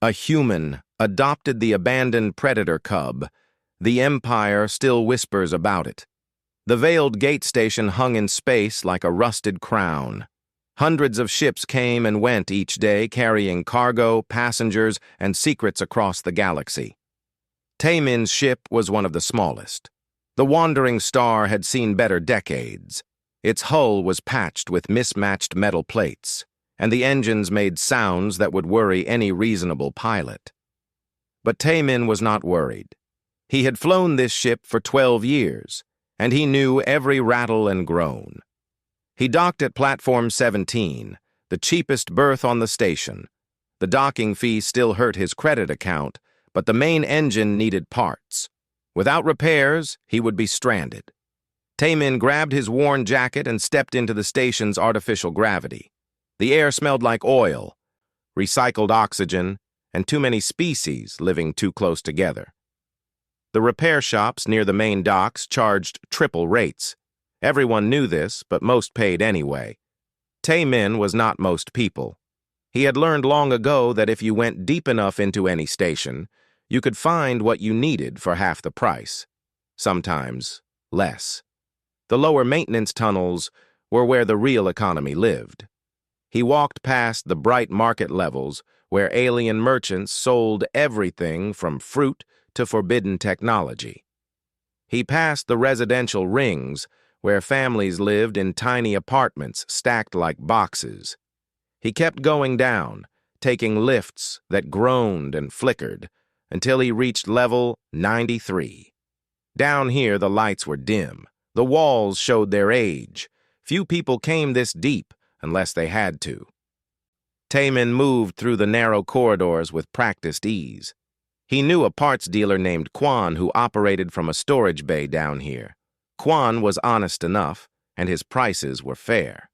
A human adopted the abandoned predator cub. The Empire still whispers about it. The veiled gate station hung in space like a rusted crown. Hundreds of ships came and went each day, carrying cargo, passengers, and secrets across the galaxy. Taemin's ship was one of the smallest. The wandering star had seen better decades. Its hull was patched with mismatched metal plates, and the engines made sounds that would worry any reasonable pilot. But Taemin was not worried. He had flown this ship for 12 years, and he knew every rattle and groan. He docked at Platform 17, the cheapest berth on the station. The docking fee still hurt his credit account, but the main engine needed parts. Without repairs, he would be stranded. Taemin grabbed his worn jacket and stepped into the station's artificial gravity. The air smelled like oil, recycled oxygen, and too many species living too close together. The repair shops near the main docks charged triple rates. Everyone knew this, but most paid anyway. Taemin was not most people. He had learned long ago that if you went deep enough into any station, you could find what you needed for half the price, sometimes less. The lower maintenance tunnels were where the real economy lived. He walked past the bright market levels where alien merchants sold everything from fruit to forbidden technology. He passed the residential rings where families lived in tiny apartments stacked like boxes. He kept going down, taking lifts that groaned and flickered, until he reached level 93. Down here, the lights were dim. The walls showed their age. Few people came this deep unless they had to. Taemin moved through the narrow corridors with practiced ease. He knew a parts dealer named Quan who operated from a storage bay down here. Quan was honest enough, and his prices were fair.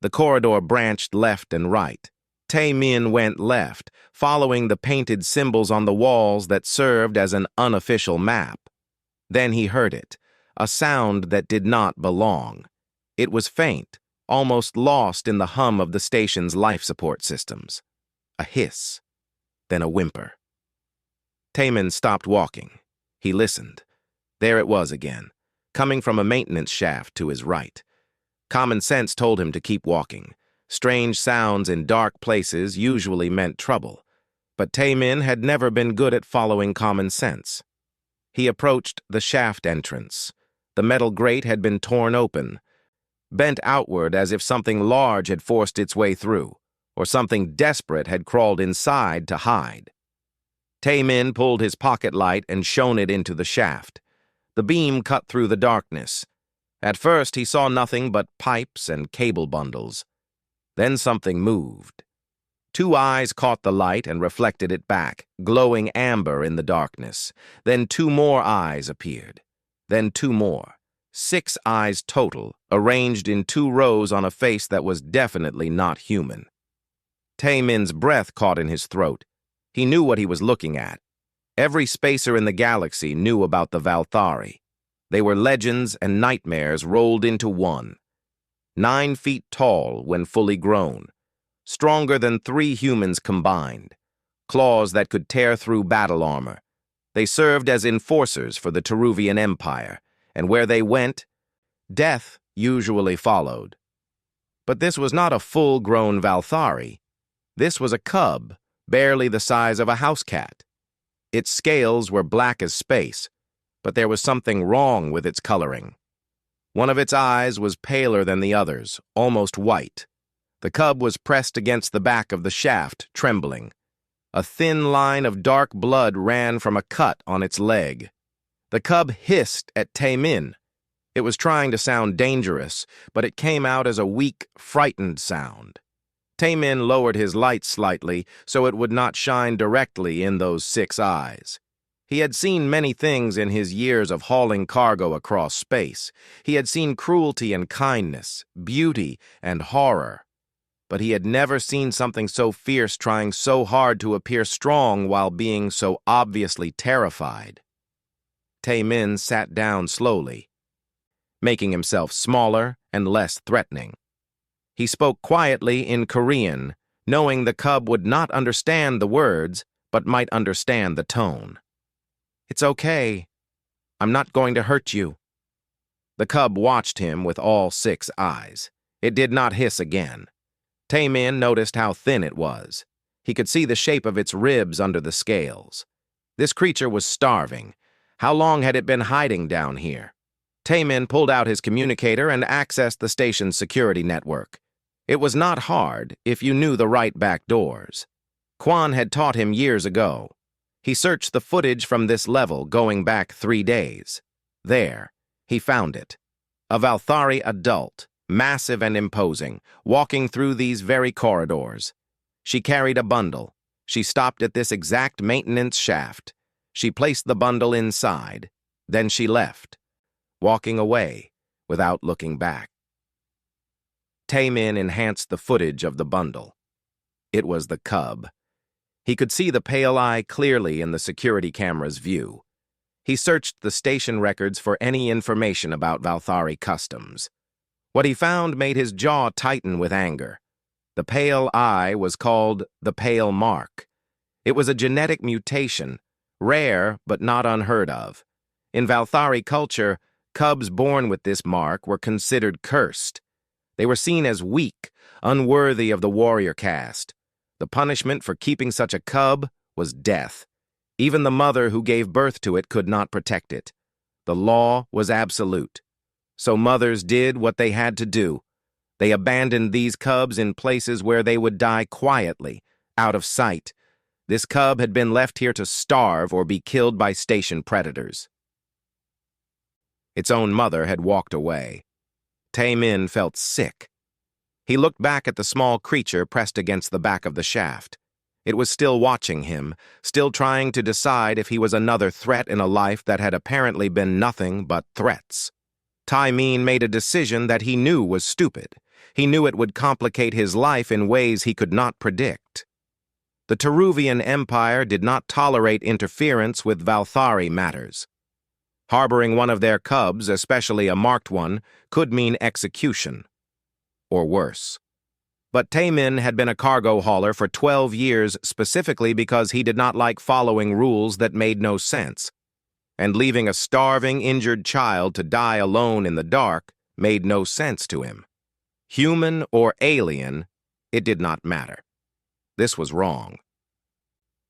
The corridor branched left and right. Taemin went left, following the painted symbols on the walls that served as an unofficial map. Then he heard it, a sound that did not belong. It was faint, almost lost in the hum of the station's life support systems. A hiss, then a whimper. Taemin stopped walking. He listened. There it was again, coming from a maintenance shaft to his right. Common sense told him to keep walking. Strange sounds in dark places usually meant trouble, but Taemin had never been good at following common sense. He approached the shaft entrance. The metal grate had been torn open, bent outward as if something large had forced its way through, or something desperate had crawled inside to hide. Taemin pulled his pocket light and shone it into the shaft. The beam cut through the darkness. At first, he saw nothing but pipes and cable bundles. Then something moved. Two eyes caught the light and reflected it back, glowing amber in the darkness. Then two more eyes appeared. Then two more. 6 eyes total, arranged in 2 rows on a face that was definitely not human. Taemin's breath caught in his throat. He knew what he was looking at. Every spacer in the galaxy knew about the Valthari. They were legends and nightmares rolled into one. 9 feet tall when fully grown, stronger than 3 humans combined, claws that could tear through battle armor. They served as enforcers for the Teruvian Empire, and where they went, death usually followed. But this was not a full-grown Valthari. This was a cub, barely the size of a house cat. Its scales were black as space, but there was something wrong with its coloring. One of its eyes was paler than the others, almost white. The cub was pressed against the back of the shaft, trembling. A thin line of dark blood ran from a cut on its leg. The cub hissed at Taemin. It was trying to sound dangerous, but it came out as a weak, frightened sound. Taemin lowered his light slightly so it would not shine directly in those 6 eyes. He had seen many things in his years of hauling cargo across space. He had seen cruelty and kindness, beauty and horror. But he had never seen something so fierce trying so hard to appear strong while being so obviously terrified. Taemin sat down slowly, making himself smaller and less threatening. He spoke quietly in Korean, knowing the cub would not understand the words, but might understand the tone. "It's okay. I'm not going to hurt you." The cub watched him with all 6 eyes. It did not hiss again. Taemin noticed how thin it was. He could see the shape of its ribs under the scales. This creature was starving. How long had it been hiding down here? Taemin pulled out his communicator and accessed the station's security network. It was not hard if you knew the right back doors. Quan had taught him years ago. He searched the footage from this level going back 3 days. There, he found it. A Valthari adult, massive and imposing, walking through these very corridors. She carried a bundle. She stopped at this exact maintenance shaft. She placed the bundle inside. Then she left, walking away without looking back. Taemin enhanced the footage of the bundle. It was the cub. He could see the pale eye clearly in the security camera's view. He searched the station records for any information about Valthari customs. What he found made his jaw tighten with anger. The pale eye was called the pale mark. It was a genetic mutation, rare but not unheard of. In Valthari culture, cubs born with this mark were considered cursed. They were seen as weak, unworthy of the warrior caste. The punishment for keeping such a cub was death. Even the mother who gave birth to it could not protect it. The law was absolute. So mothers did what they had to do. They abandoned these cubs in places where they would die quietly, out of sight. This cub had been left here to starve or be killed by station predators. Its own mother had walked away. Taemin felt sick. He looked back at the small creature pressed against the back of the shaft. It was still watching him, still trying to decide if he was another threat in a life that had apparently been nothing but threats. Taemin made a decision that he knew was stupid. He knew it would complicate his life in ways he could not predict. The Teruvian Empire did not tolerate interference with Valthari matters. Harboring one of their cubs, especially a marked one, could mean execution. Or worse. But Taemin had been a cargo hauler for 12 years specifically because he did not like following rules that made no sense. And leaving a starving, injured child to die alone in the dark made no sense to him. Human or alien, it did not matter. This was wrong.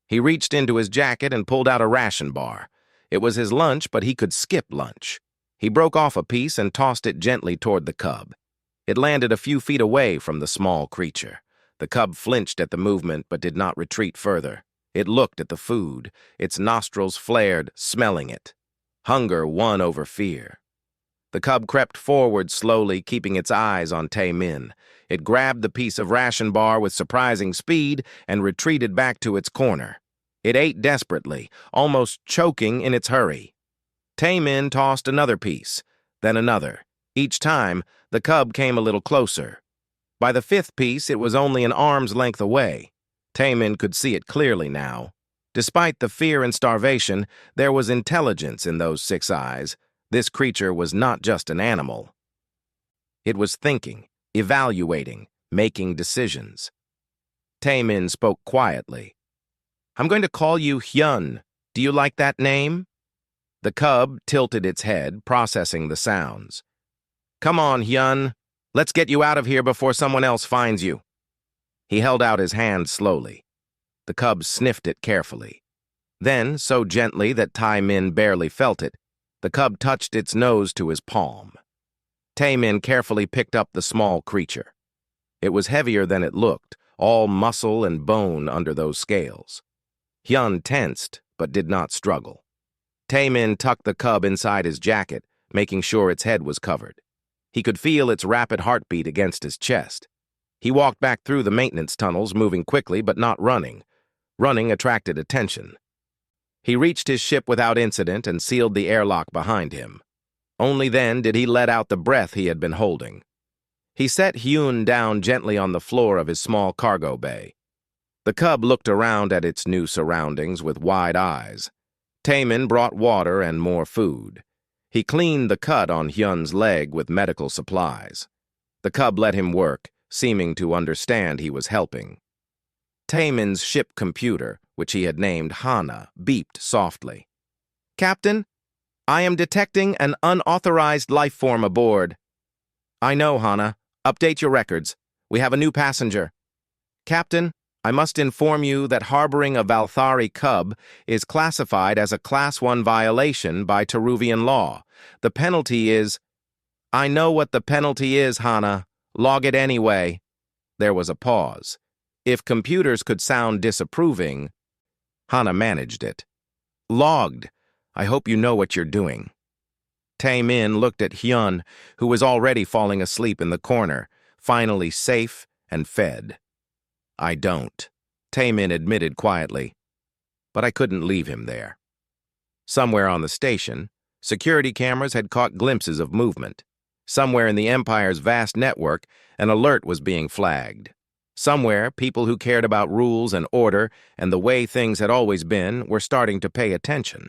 He reached into his jacket and pulled out a ration bar. It was his lunch, but he could skip lunch. He broke off a piece and tossed it gently toward the cub. It landed a few feet away from the small creature. The cub flinched at the movement but did not retreat further. It looked at the food. Its nostrils flared, smelling it. Hunger won over fear. The cub crept forward slowly, keeping its eyes on Taemin. It grabbed the piece of ration bar with surprising speed and retreated back to its corner. It ate desperately, almost choking in its hurry. Taemin tossed another piece, then another. Each time, the cub came a little closer. By the 5th piece, it was only an arm's length away. Taemin could see it clearly now. Despite the fear and starvation, there was intelligence in those 6 eyes. This creature was not just an animal. It was thinking, evaluating, making decisions. Taemin spoke quietly. "I'm going to call you Hyun. Do you like that name?" The cub tilted its head, processing the sounds. "Come on, Hyun. Let's get you out of here before someone else finds you." He held out his hand slowly. The cub sniffed it carefully. Then, so gently that Taemin barely felt it, the cub touched its nose to his palm. Taemin carefully picked up the small creature. It was heavier than it looked, all muscle and bone under those scales. Hyun tensed, but did not struggle. Taemin tucked the cub inside his jacket, making sure its head was covered. He could feel its rapid heartbeat against his chest. He walked back through the maintenance tunnels, moving quickly but not running. Running attracted attention. He reached his ship without incident and sealed the airlock behind him. Only then did he let out the breath he had been holding. He set Hyun down gently on the floor of his small cargo bay. The cub looked around at its new surroundings with wide eyes. Taemin brought water and more food. He cleaned the cut on Hyun's leg with medical supplies. The cub let him work, seeming to understand he was helping. Taemin's ship computer, which he had named Hana, beeped softly. "Captain, I am detecting an unauthorized life form aboard." "I know, Hana. Update your records. We have a new passenger." "Captain, I must inform you that harboring a Valthari cub is classified as a Class 1 violation by Teruvian law. The penalty is—" "I know what the penalty is, Hana. Log it anyway." There was a pause. If computers could sound disapproving, Hana managed it. "Logged. I hope you know what you're doing." Tae-min looked at Hyun, who was already falling asleep in the corner, finally safe and fed. "I don't," Tae-min admitted quietly. But I couldn't leave him there. Somewhere on the station, security cameras had caught glimpses of movement. Somewhere in the Empire's vast network, an alert was being flagged. Somewhere, people who cared about rules and order and the way things had always been were starting to pay attention.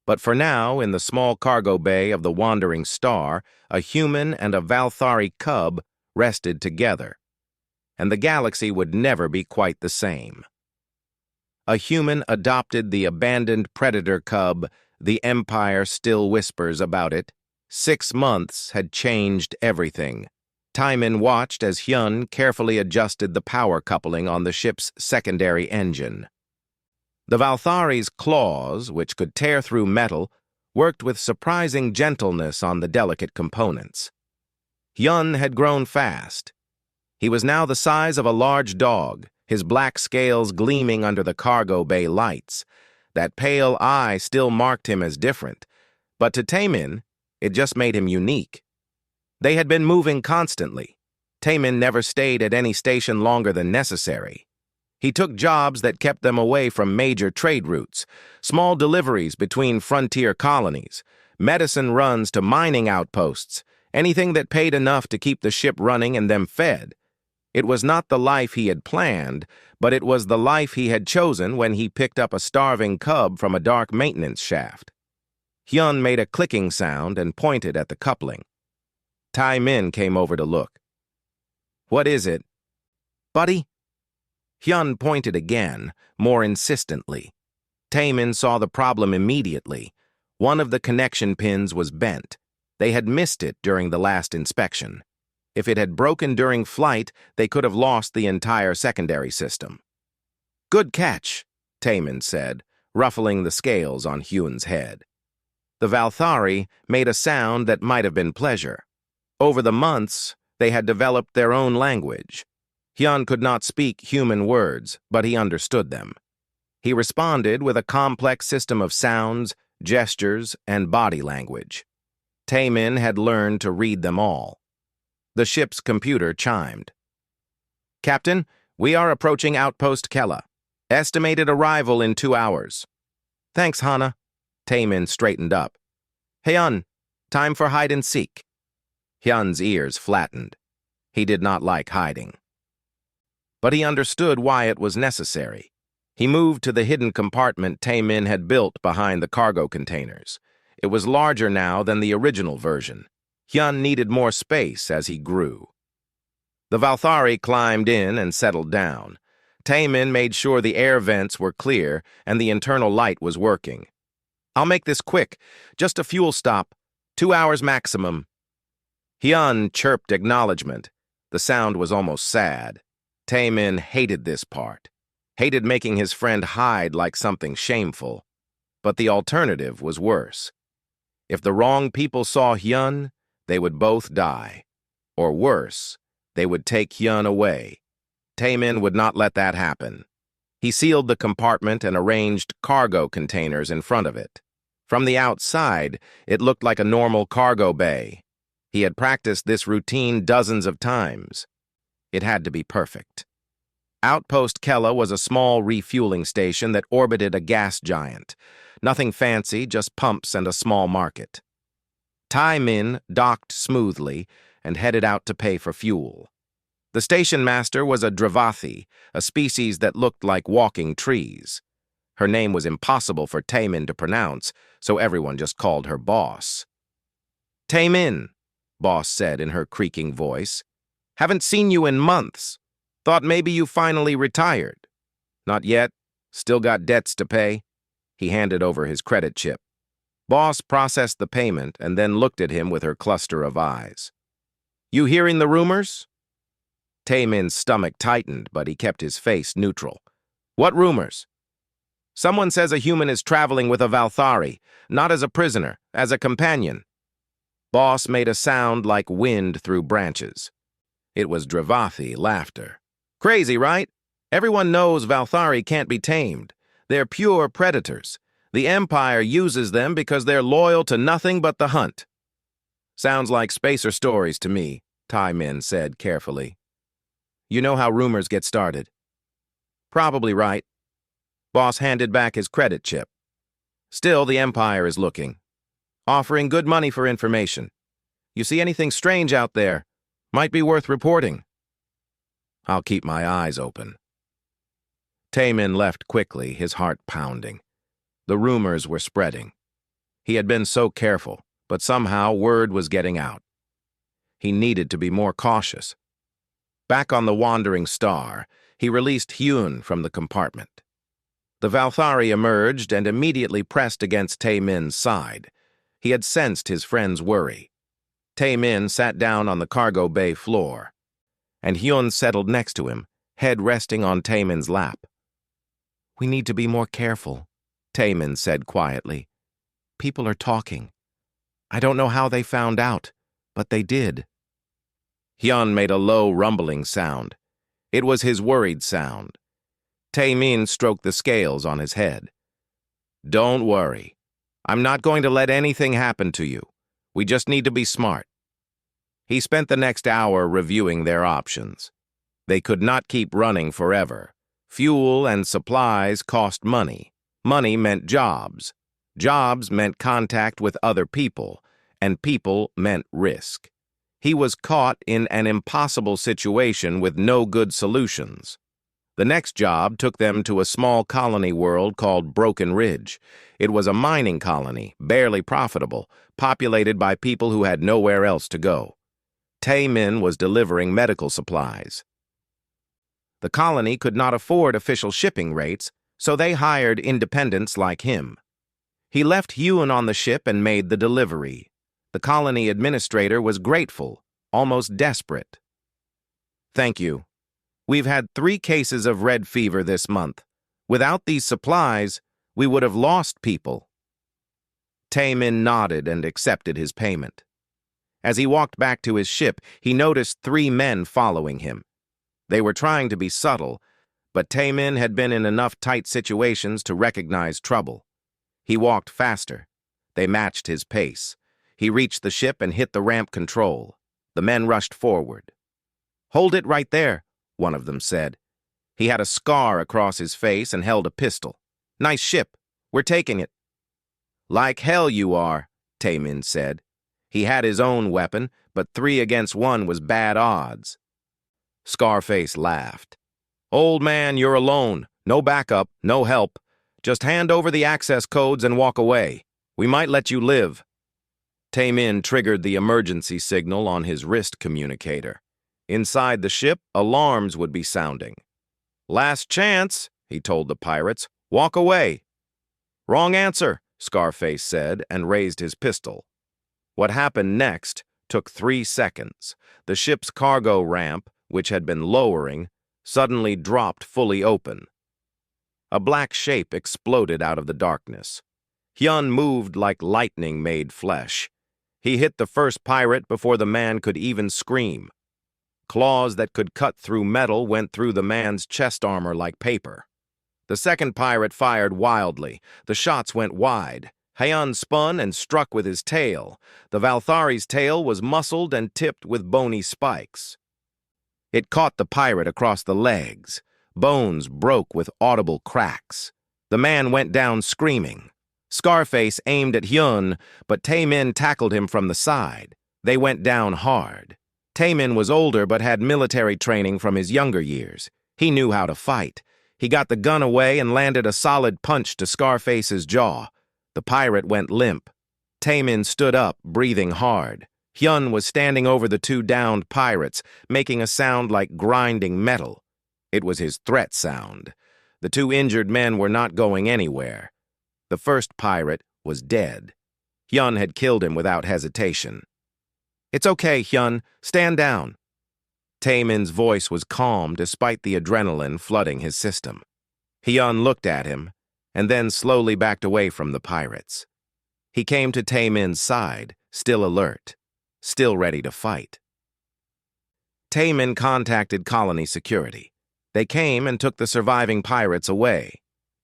But for now, in the small cargo bay of the Wandering Star, a human and a Valthari cub rested together. And the galaxy would never be quite the same. A human adopted the abandoned predator cub. The Empire still whispers about it. 6 months had changed everything. Tae-min watched as Hyun carefully adjusted the power coupling on the ship's secondary engine. The Valthari's claws, which could tear through metal, worked with surprising gentleness on the delicate components. Hyun had grown fast. He was now the size of a large dog, his black scales gleaming under the cargo bay lights. That pale eye still marked him as different, but to Tae-min, it just made him unique. They had been moving constantly. Tae-min never stayed at any station longer than necessary. He took jobs that kept them away from major trade routes, small deliveries between frontier colonies, medicine runs to mining outposts, anything that paid enough to keep the ship running and them fed. It was not the life he had planned, but it was the life he had chosen when he picked up a starving cub from a dark maintenance shaft. Hyun made a clicking sound and pointed at the coupling. Tae-min came over to look. "What is it?" "Buddy?" Hyun pointed again, more insistently. Tae-min saw the problem immediately. One of the connection pins was bent. They had missed it during the last inspection. If it had broken during flight, they could have lost the entire secondary system. "Good catch," Tae-min said, ruffling the scales on Hyun's head. The Valthari made a sound that might have been pleasure. Over the months, they had developed their own language. Hyun could not speak human words, but he understood them. He responded with a complex system of sounds, gestures, and body language. Tae-min had learned to read them all. The ship's computer chimed. "Captain, we are approaching Outpost Kella. Estimated arrival in 2 hours." "Thanks, Hana." Tae-min straightened up. "Hyun, time for hide and seek." Hyun's ears flattened. He did not like hiding. But he understood why it was necessary. He moved to the hidden compartment Tae-min had built behind the cargo containers. It was larger now than the original version. Hyun needed more space as he grew. The Valthari climbed in and settled down. Tae-min made sure the air vents were clear and the internal light was working. "I'll make this quick. Just a fuel stop. 2 hours maximum." Hyun chirped acknowledgement. The sound was almost sad. Tae-min hated this part. Hated making his friend hide like something shameful. But the alternative was worse. If the wrong people saw Hyun, they would both die. Or worse, they would take Hyun away. Tae-min would not let that happen. He sealed the compartment and arranged cargo containers in front of it. From the outside, it looked like a normal cargo bay. He had practiced this routine dozens of times. It had to be perfect. Outpost Kella was a small refueling station that orbited a gas giant. Nothing fancy, just pumps and a small market. Tae-min docked smoothly and headed out to pay for fuel. The station master was a Dravathi, a species that looked like walking trees. Her name was impossible for Tae-min to pronounce, so everyone just called her Boss. "Tae-min," Boss said in her creaking voice. "Haven't seen you in months. Thought maybe you finally retired." "Not yet. Still got debts to pay? He handed over his credit chip. Boss processed the payment and then looked at him with her cluster of eyes. You hearing the rumors? Taemin's stomach tightened, but he kept his face neutral. What rumors? Someone says a human is traveling with a Valthari, not as a prisoner, as a companion. Boss made a sound like wind through branches. It was Dravathi laughter. Crazy, right? Everyone knows Valthari can't be tamed. They're pure predators. The Empire uses them because they're loyal to nothing but the hunt. Sounds like Spacer Stories to me, Taemin said carefully. You know how rumors get started. Probably right. Boss handed back his credit chip. Still, the Empire is looking. Offering good money for information. You see anything strange out there? Might be worth reporting. I'll keep my eyes open. Taemin left quickly, his heart pounding. The rumors were spreading. He had been so careful, but somehow word was getting out. He needed to be more cautious. Back on the Wandering Star, he released Hyun from the compartment. The Valthari emerged and immediately pressed against Taemin's side. He had sensed his friend's worry. Taemin sat down on the cargo bay floor, and Hyun settled next to him, head resting on Taemin's lap. We need to be more careful, Taemin said quietly. People are talking. I don't know how they found out, but they did. Hyun made a low rumbling sound. It was his worried sound. Taemin stroked the scales on his head. Don't worry. I'm not going to let anything happen to you. We just need to be smart. He spent the next hour reviewing their options. They could not keep running forever. Fuel and supplies cost money. Money meant jobs. Jobs meant contact with other people, and people meant risk. He was caught in an impossible situation with no good solutions. The next job took them to a small colony world called Broken Ridge. It was a mining colony, barely profitable, populated by people who had nowhere else to go. Taemin was delivering medical supplies. The colony could not afford official shipping rates, so they hired independents like him. He left Hyun on the ship and made the delivery. The colony administrator was grateful, almost desperate. Thank you. We've had 3 cases of red fever this month. Without these supplies, we would have lost people. Taemin nodded and accepted his payment. As he walked back to his ship, he noticed 3 men following him. They were trying to be subtle, but Taemin had been in enough tight situations to recognize trouble. He walked faster. They matched his pace. He reached the ship and hit the ramp control. The men rushed forward. Hold it right there, one of them said. He had a scar across his face and held a pistol. Nice ship. We're taking it. Like hell you are, Taemin said. He had his own weapon, but 3 against 1 was bad odds. Scarface laughed. Old man, you're alone. No backup, no help. Just hand over the access codes and walk away. We might let you live. Taemin triggered the emergency signal on his wrist communicator. Inside the ship, alarms would be sounding. Last chance, he told the pirates. Walk away. Wrong answer, Scarface said and raised his pistol. What happened next took 3 seconds. The ship's cargo ramp, which had been lowering, suddenly dropped fully open. A black shape exploded out of the darkness. Hyun moved like lightning made flesh. He hit the first pirate before the man could even scream. Claws that could cut through metal went through the man's chest armor like paper. The second pirate fired wildly. The shots went wide. Hyun spun and struck with his tail. The Valthari's tail was muscled and tipped with bony spikes. It caught the pirate across the legs. Bones broke with audible cracks. The man went down screaming. Scarface aimed at Hyun, but Taemin tackled him from the side. They went down hard. Taemin was older but had military training from his younger years. He knew how to fight. He got the gun away and landed a solid punch to Scarface's jaw. The pirate went limp. Taemin stood up, breathing hard. Hyun was standing over the 2 downed pirates, making a sound like grinding metal. It was his threat sound. The two injured men were not going anywhere. The first pirate was dead. Hyun had killed him without hesitation. "It's okay, Hyun. Stand down." Taemin's voice was calm despite the adrenaline flooding his system. Hyun looked at him, and then slowly backed away from the pirates. He came to Taemin's side, still alert, still ready to fight. Taemin contacted colony security. They came and took the surviving pirates away.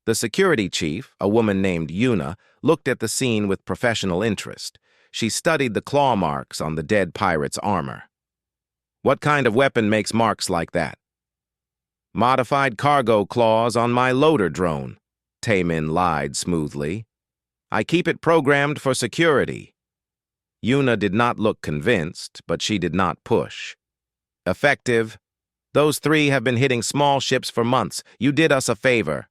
The security chief, a woman named Yuna, looked at the scene with professional interest. She studied the claw marks on the dead pirate's armor. "What kind of weapon makes marks like that?" "Modified cargo claws on my loader drone," Taemin lied smoothly. "I keep it programmed for security." Yuna did not look convinced, but she did not push. "Effective. Those three have been hitting small ships for months. You did us a favor."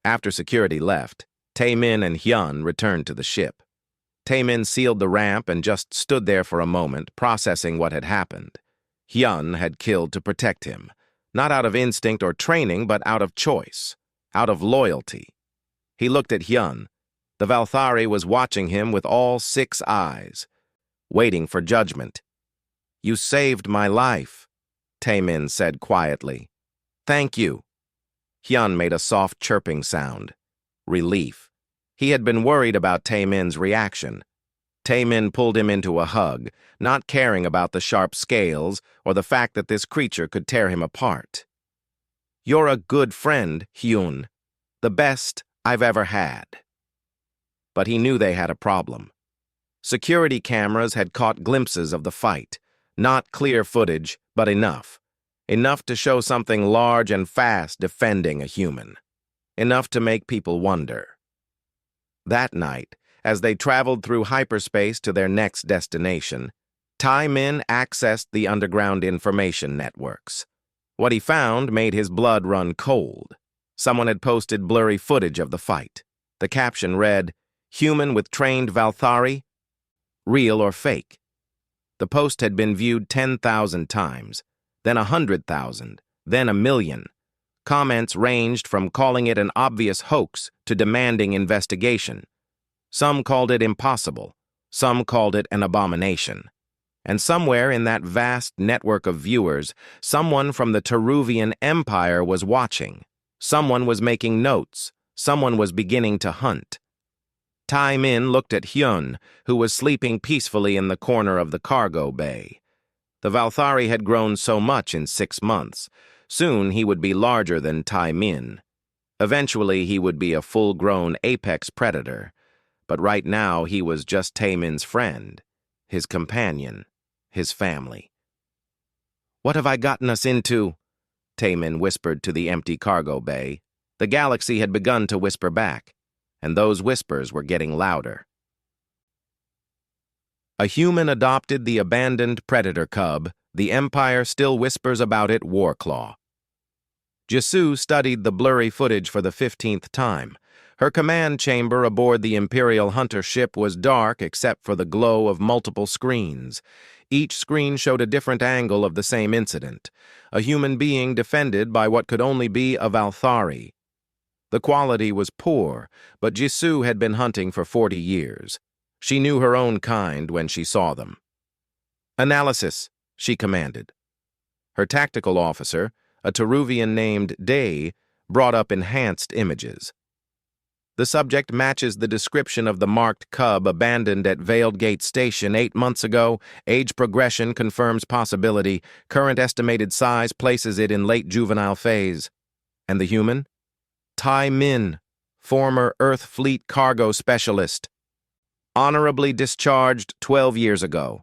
After security left, Taemin and Hyun returned to the ship. Taemin sealed the ramp and just stood there for a moment, processing what had happened. Hyun had killed to protect him, not out of instinct or training, but out of choice, out of loyalty. He looked at Hyun. The Valthari was watching him with all 6 eyes, waiting for judgment. "You saved my life," Taemin said quietly. "Thank you." Hyun made a soft chirping sound. Relief. He had been worried about Taemin's reaction. Taemin pulled him into a hug, not caring about the sharp scales or the fact that this creature could tear him apart. "You're a good friend, Hyun. The best I've ever had." But he knew they had a problem. Security cameras had caught glimpses of the fight. Not clear footage, but enough. Enough to show something large and fast defending a human. Enough to make people wonder. That night, as they traveled through hyperspace to their next destination, Taemin accessed the underground information networks. What he found made his blood run cold. Someone had posted blurry footage of the fight. The caption read, "Human with trained Valthari? Real or fake?" The post had been viewed 10,000 times, then 100,000, then 1,000,000. Comments ranged from calling it an obvious hoax to demanding investigation. Some called it impossible. Some called it an abomination. And somewhere in that vast network of viewers, someone from the Teruvian Empire was watching. Someone was making notes. Someone was beginning to hunt. Taemin looked at Hyun, who was sleeping peacefully in the corner of the cargo bay. The Valthari had grown so much in 6 months. Soon he would be larger than Taemin. Eventually he would be a full-grown apex predator. But right now he was just Taemin's friend, his companion, his family. "What have I gotten us into?" Taemin whispered to the empty cargo bay. The galaxy had begun to whisper back, and those whispers were getting louder. A human adopted the abandoned predator cub. The Empire still whispers about it, Warclaw. Jisoo studied the blurry footage for the 15th time. Her command chamber aboard the Imperial Hunter ship was dark except for the glow of multiple screens. Each screen showed a different angle of the same incident. A human being defended by what could only be a Valthari. The quality was poor, but Jisoo had been hunting for 40 years. She knew her own kind when she saw them. "Analysis," she commanded. Her tactical officer, a Teruvian named Day, brought up enhanced images. The subject matches the description of the marked cub abandoned at Veiled Gate Station 8 months ago. Age progression confirms possibility. Current estimated size places it in late juvenile phase. And the human? Taemin, former Earth Fleet cargo specialist. Honorably discharged 12 years ago.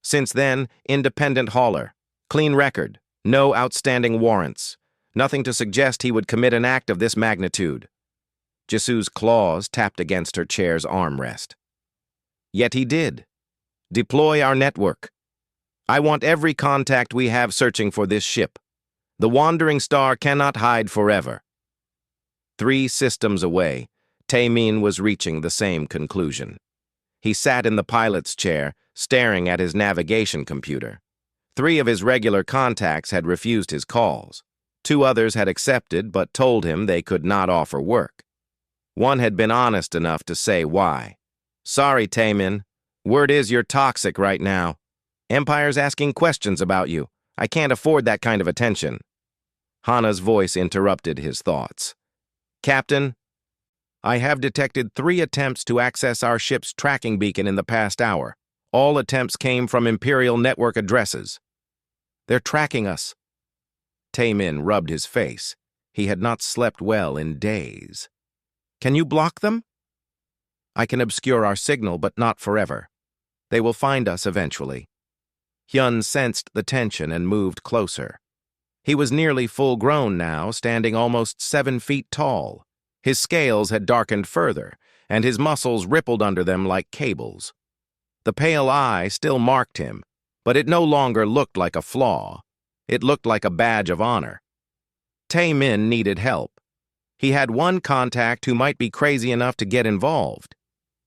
Since then, independent hauler. Clean record. No outstanding warrants. Nothing to suggest he would commit an act of this magnitude. Jisoo's claws tapped against her chair's armrest. Yet he did. Deploy our network. I want every contact we have searching for this ship. The wandering star cannot hide forever. 3 systems away, Taemin was reaching the same conclusion. He sat in the pilot's chair, staring at his navigation computer. 3 of his regular contacts had refused his calls. Two others had accepted but told him they could not offer work. One had been honest enough to say why. "Sorry, Taemin. Word is you're toxic right now. Empire's asking questions about you. I can't afford that kind of attention." Hana's voice interrupted his thoughts. "Captain, I have detected 3 attempts to access our ship's tracking beacon in the past hour. All attempts came from Imperial network addresses. They're tracking us." Taemin rubbed his face. He had not slept well in days. "Can you block them?" "I can obscure our signal, but not forever. They will find us eventually." Hyun sensed the tension and moved closer. He was nearly full-grown now, standing almost 7 feet tall. His scales had darkened further, and his muscles rippled under them like cables. The pale eye still marked him, but it no longer looked like a flaw. It looked like a badge of honor. Taemin needed help. He had one contact who might be crazy enough to get involved.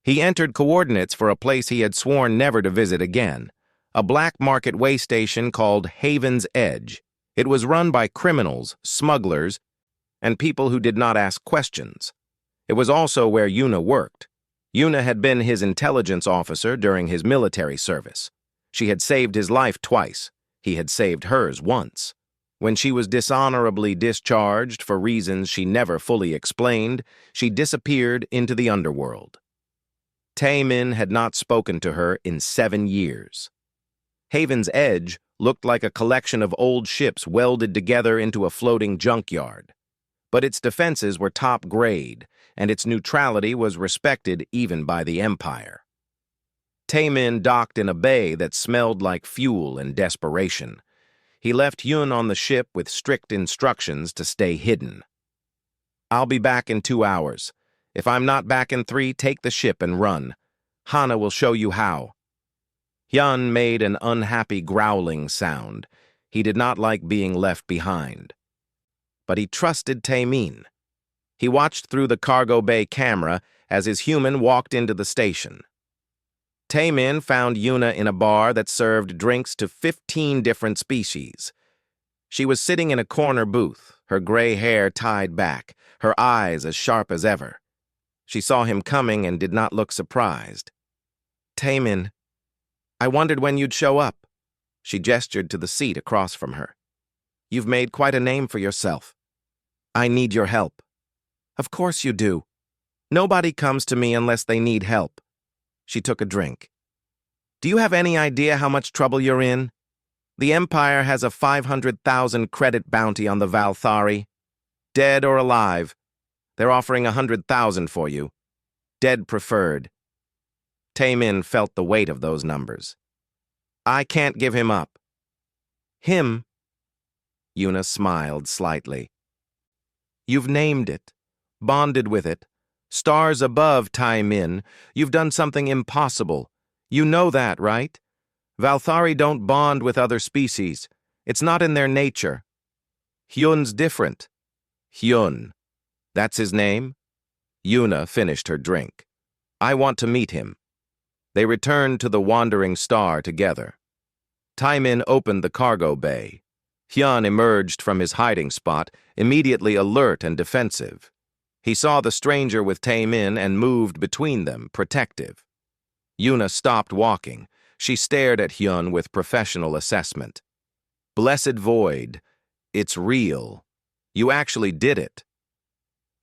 He entered coordinates for a place he had sworn never to visit again, a black market way station called Haven's Edge. It was run by criminals, smugglers, and people who did not ask questions. It was also where Yuna worked. Yuna had been his intelligence officer during his military service. She had saved his life twice. He had saved hers once. When she was dishonorably discharged for reasons she never fully explained, she disappeared into the underworld. Taemin had not spoken to her in 7 years. Haven's Edge looked like a collection of old ships welded together into a floating junkyard. But its defenses were top grade, and its neutrality was respected even by the Empire. Taemin docked in a bay that smelled like fuel and desperation. He left Yun on the ship with strict instructions to stay hidden. "I'll be back in 2 hours. If I'm not back in 3, take the ship and run. Hana will show you how." Hyun made an unhappy growling sound. He did not like being left behind. But he trusted Taemin. He watched through the cargo bay camera as his human walked into the station. Taemin found Yuna in a bar that served drinks to 15 different species. She was sitting in a corner booth, her gray hair tied back, her eyes as sharp as ever. She saw him coming and did not look surprised. "Taemin, I wondered when you'd show up." She gestured to the seat across from her. "You've made quite a name for yourself. I need your help." "Of course you do. Nobody comes to me unless they need help." She took a drink. "Do you have any idea how much trouble you're in? The Empire has a 500,000 credit bounty on the Valthari. Dead or alive. They're offering 100,000 for you. Dead preferred." Taemin felt the weight of those numbers. "I can't give him up." "Him?" Yuna smiled slightly. "You've named it, bonded with it. Stars above, Taemin. You've done something impossible. You know that, right? Valthari don't bond with other species. It's not in their nature. Hyun's different." "Hyun. That's his name?" Yuna finished her drink. "I want to meet him." They returned to the Wandering Star together. Taemin opened the cargo bay. Hyun emerged from his hiding spot, immediately alert and defensive. He saw the stranger with Taemin and moved between them, protective. Yuna stopped walking. She stared at Hyun with professional assessment. "Blessed void. It's real. You actually did it."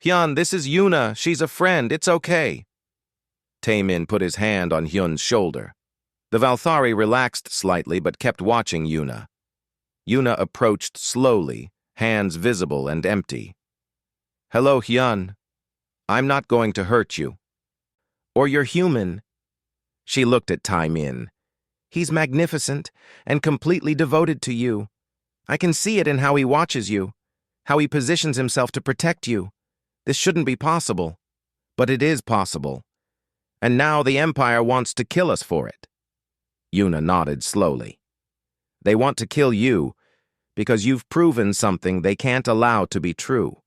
"Hyun, this is Yuna. She's a friend. It's okay." Taemin put his hand on Hyun's shoulder. The Valthari relaxed slightly but kept watching Yuna. Yuna approached slowly, hands visible and empty. "Hello, Hyun. I'm not going to hurt you." "Or your human." She looked at Taemin. "He's magnificent and completely devoted to you. I can see it in how he watches you, how he positions himself to protect you. This shouldn't be possible, but it is possible. And now the Empire wants to kill us for it." Yuna nodded slowly. "They want to kill you because you've proven something they can't allow to be true.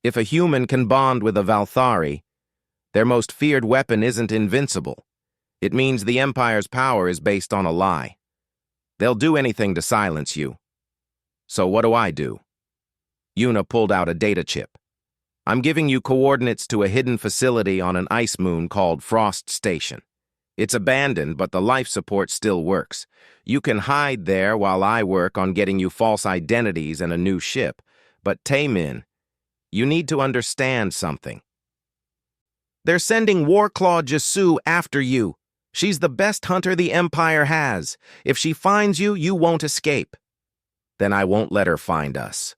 If a human can bond with a Valthari, their most feared weapon isn't invincible. It means the Empire's power is based on a lie. They'll do anything to silence you. So what do I do?" Yuna pulled out a data chip. I'm giving you coordinates to a hidden facility on an ice moon called Frost Station. It's abandoned, but the life support still works. You can hide there while I work on getting you false identities and a new ship. But Taemin, you need to understand something. They're sending Warclaw Jisoo after you. She's the best hunter the Empire has. If she finds you, you won't escape. Then I won't let her find us.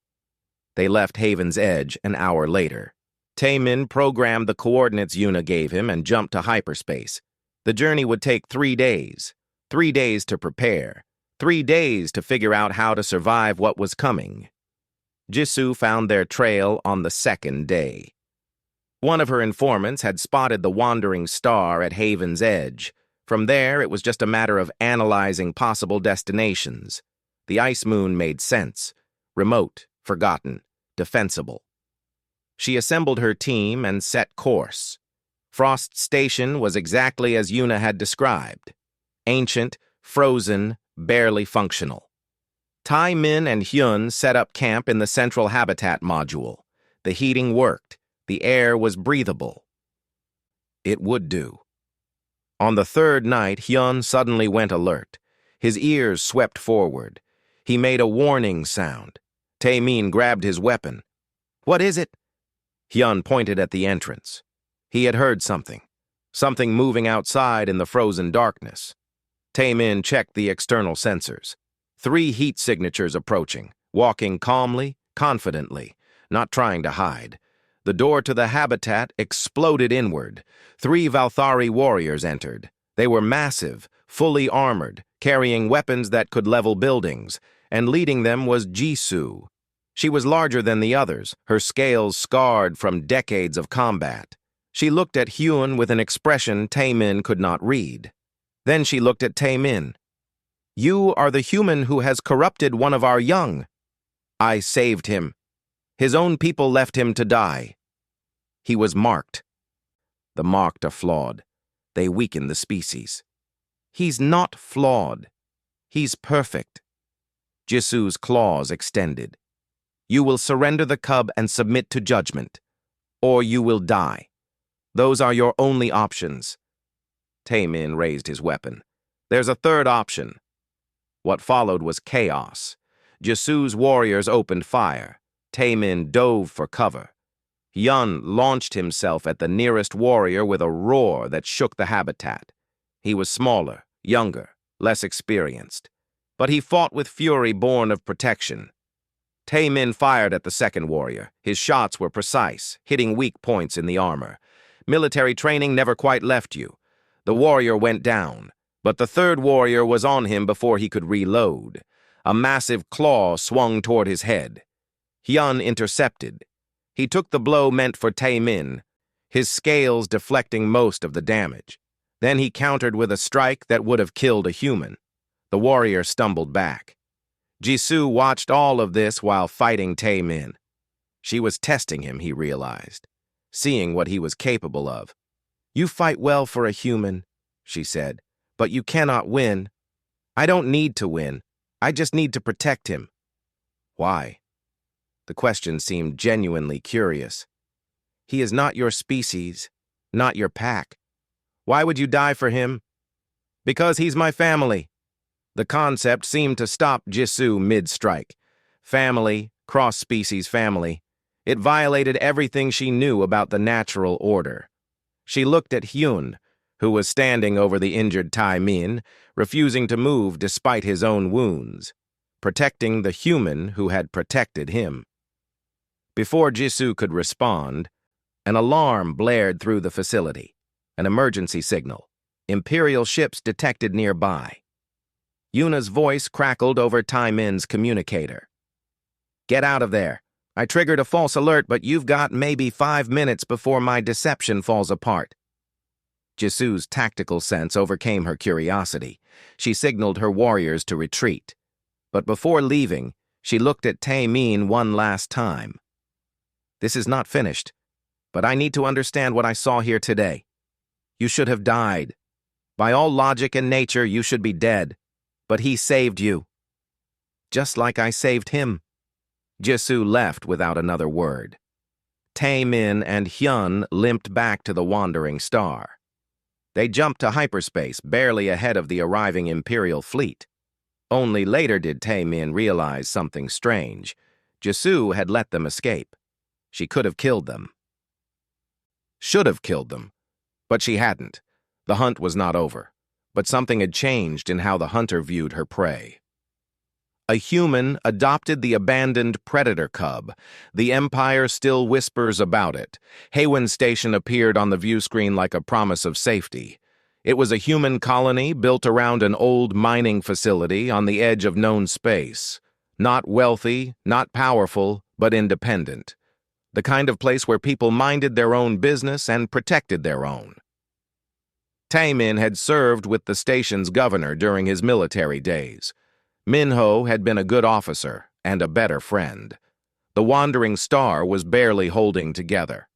They left Haven's Edge an hour later. Taemin programmed the coordinates Yuna gave him and jumped to hyperspace. The journey would take 3 days. 3 days to prepare. 3 days to figure out how to survive what was coming. Jisoo found their trail on the 2nd day. One of her informants had spotted the wandering star at Haven's Edge. From there, it was just a matter of analyzing possible destinations. The ice moon made sense. Remote, forgotten, defensible. She assembled her team and set course. Frost Station was exactly as Yuna had described. Ancient, frozen, barely functional. Taemin and Hyun set up camp in the central habitat module. The heating worked. The air was breathable. It would do. On the 3rd night, Hyun suddenly went alert. His ears swept forward. He made a warning sound. Taemin grabbed his weapon. What is it? Hyun pointed at the entrance. He had heard something. Something moving outside in the frozen darkness. Taemin checked the external sensors. 3 heat signatures approaching, walking calmly, confidently, not trying to hide. The door to the habitat exploded inward. 3 Valthari warriors entered. They were massive, fully armored, carrying weapons that could level buildings, and leading them was Jisoo. She was larger than the others, her scales scarred from decades of combat. She looked at Hyun with an expression Taemin could not read. Then she looked at Taemin. You are the human who has corrupted one of our young. I saved him. His own people left him to die. He was marked. The marked are flawed. They weaken the species. He's not flawed. He's perfect. Jisoo's claws extended. You will surrender the cub and submit to judgment, or you will die. Those are your only options. Taemin raised his weapon. There's a 3rd option. What followed was chaos. Jisoo's warriors opened fire. Taemin dove for cover. Hyun launched himself at the nearest warrior with a roar that shook the habitat. He was smaller, younger, less experienced. But he fought with fury born of protection. Taemin fired at the 2nd warrior. His shots were precise, hitting weak points in the armor. Military training never quite left you. The warrior went down, but the 3rd warrior was on him before he could reload. A massive claw swung toward his head. Hyun intercepted. He took the blow meant for Taemin, his scales deflecting most of the damage. Then he countered with a strike that would have killed a human. The warrior stumbled back. Jisoo watched all of this while fighting Taemin. She was testing him, he realized, seeing what he was capable of. You fight well for a human, she said, but you cannot win. I don't need to win. I just need to protect him. Why? The question seemed genuinely curious. He is not your species, not your pack. Why would you die for him? Because he's my family. The concept seemed to stop Jisoo mid-strike. Family, cross-species family. It violated everything she knew about the natural order. She looked at Hyun, who was standing over the injured Taemin, refusing to move despite his own wounds, protecting the human who had protected him. Before Jisoo could respond, an alarm blared through the facility. An emergency signal. Imperial ships detected nearby. Yuna's voice crackled over Taemin's communicator. Get out of there. I triggered a false alert, but you've got maybe 5 minutes before my deception falls apart. Jisoo's tactical sense overcame her curiosity. She signaled her warriors to retreat. But before leaving, she looked at Taemin one last time. This is not finished, but I need to understand what I saw here today. You should have died. By all logic and nature, you should be dead. But he saved you. Just like I saved him. Jisoo left without another word. Tae-min and Hyun limped back to the Wandering Star. They jumped to hyperspace, barely ahead of the arriving Imperial fleet. Only later did Tae-min realize something strange. Jisoo had let them escape. She could have killed them. Should have killed them. But she hadn't. The hunt was not over. But something had changed in how the hunter viewed her prey. A human adopted the abandoned predator cub. The Empire still whispers about it. Haywon Station appeared on the view screen like a promise of safety. It was a human colony built around an old mining facility on the edge of known space. Not wealthy, not powerful, but independent. The kind of place where people minded their own business and protected their own. Tae-min had served with the station's governor during his military days. Minho had been a good officer and a better friend. The Wandering Star was barely holding together.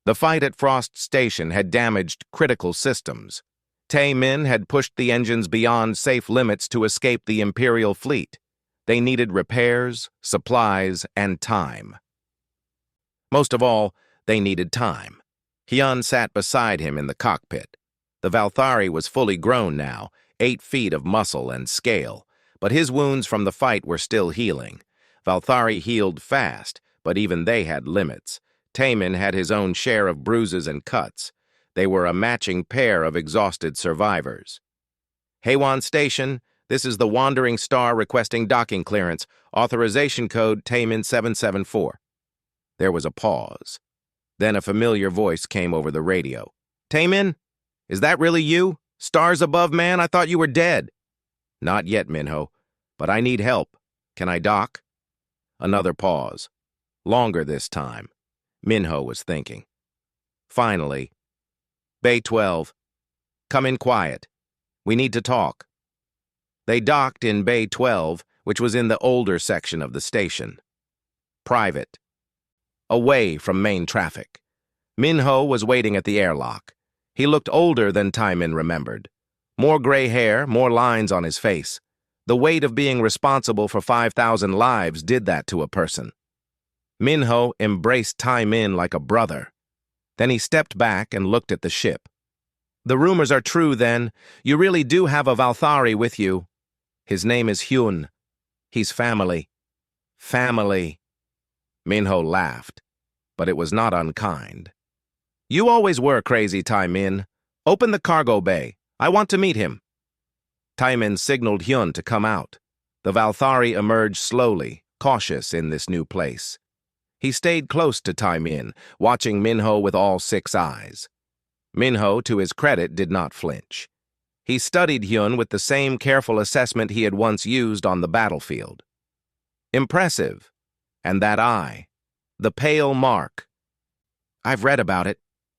The fight at Frost Station had damaged critical systems. Tae-min had pushed the engines beyond safe limits to escape the Imperial fleet. They needed repairs, supplies, and time. Most of all, they needed time. Hyun sat beside him in the cockpit. The Valthari was fully grown now, 8 feet of muscle and scale. But his wounds from the fight were still healing. Valthari healed fast, but even they had limits. Tae-min had his own share of bruises and cuts. They were a matching pair of exhausted survivors. Haywon Station, this is the Wandering Star requesting docking clearance. Authorization code Tae-min 774. There was a pause. Then a familiar voice came over the radio. Tae-min? Is that really you? Stars above, man? I thought you were dead. Not yet, Minho, but I need help. Can I dock? Another pause. Longer this time. Minho was thinking. Finally, Bay 12. Come in quiet. We need to talk. They docked in Bay 12, which was in the older section of the station. Private. Away from main traffic. Minho was waiting at the airlock. He looked older than Tae-min remembered. More gray hair, more lines on his face. The weight of being responsible for 5,000 lives did that to a person. Minho embraced Tae-min like a brother. Then he stepped back and looked at the ship. The rumors are true, then. You really do have a Valthari with you. His name is Hyun. He's family. Family. Minho laughed, but it was not unkind. You always were crazy, Tae-min. Open the cargo bay. I want to meet him. Tae-min signaled Hyun to come out. The Valthari emerged slowly, cautious in this new place. He stayed close to Tae-min, watching Minho with all 6 eyes. Minho, to his credit, did not flinch. He studied Hyun with the same careful assessment he had once used on the battlefield. Impressive. And that eye. The pale mark. I've read about it.